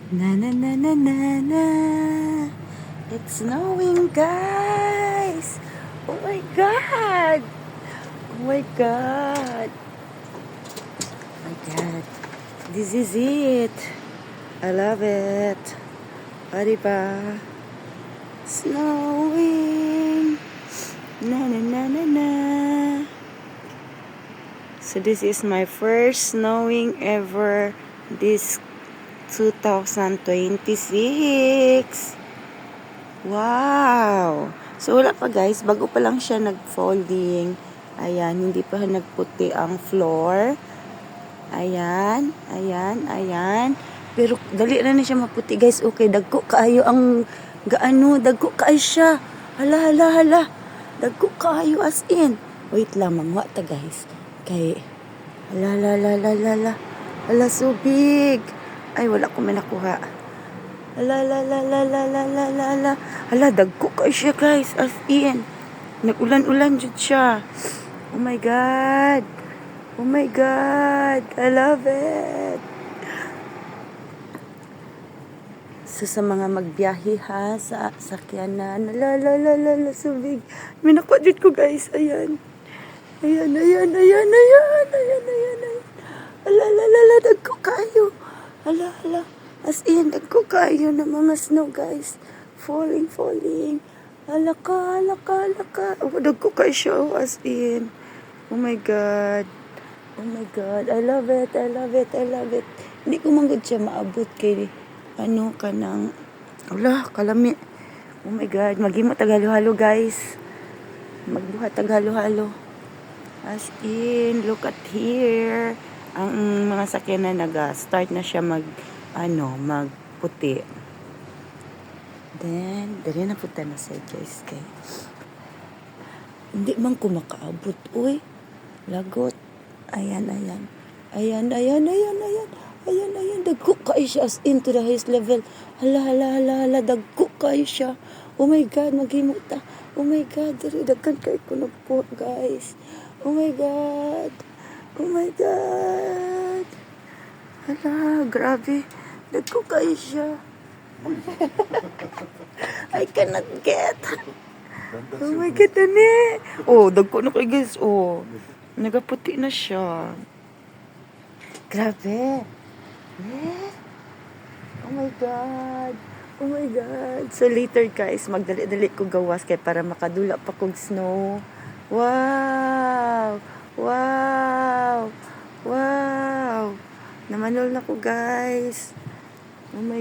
Na na na na na na. It's snowing, guys. Oh my god. Oh my god. Oh my god. This is it. I love it. O, diba? Snowing. Na na na na na. So this is my first snowing ever this 2026. Wow! So wala pa guys, bago pa lang siya nag-folding. Ayan, hindi pa nagputi ang floor. Ayan, ayan, ayan. Pero dali na siya maputi guys. Okay, dagko kaayo ang gaano, dagko kaayo siya. Hala, hala, hala. Dagko kaayo as in. Wait lang, mangwa ta guys. Kay, hala, hala, hala, hala. Hala, so big. Ay, wala ko may nakuha. Hala, hala, hala, hala, hala, hala. Hala, dagko kaayo siya guys. As in. Nag-ulan-ulan jud siya. Oh my God. Oh my God. I love it. So, sa mga magbiyahe ha, sa sakyanan. La, la, la, la, la, so big. May nakuha jud ko guys. Ayan. Ayan, ayan, ayan, ayan, ayan, ayan, ayan. Ala, ala, ala, ala, dagko kayo. Ala, ala. As in, dagko kayo na mga snow, guys. Falling, falling. Ala ka, ala ka, ala ka. Oh, dagko kayo siya, as in. Oh my God. Oh my God. I love it, I love it, I love it. Hindi ko manggod siya maabot kay, ano, kanang, ala, kalami. Oh my God. Maghimo taghalo-halo, guys. Magbuhat taghalo-halo. As in, look at here. Ang mga sakyanan start na siya magputi. Then, dali na punta na sa guys kay. Hindi man ko makaabot, uy. Lagot. Ayan, ayan. Ayan, ayan, ayan, ayan. Ayan, ayan. Dagko kayo siya as in to the highest level. Hala, hala, hala, hala. Dagko kayo siya. Oh my God, maghimo ta. Oh my God, dali dagkan kayo kuno po, guys. Oh my God. Oh my God. Hala, grabe. Dagko kayo siya. I cannot get. Oh my God, ane. Oh, dagko na kayo, guys. Oh, nagaputi na siya. Grabe. Eh? Oh my God. Oh my God. So later, guys, magdali-dali ko gawas kay para makadula pa kog snow. Wow! Wow! Wow! Namanol na ko, guys. Oh my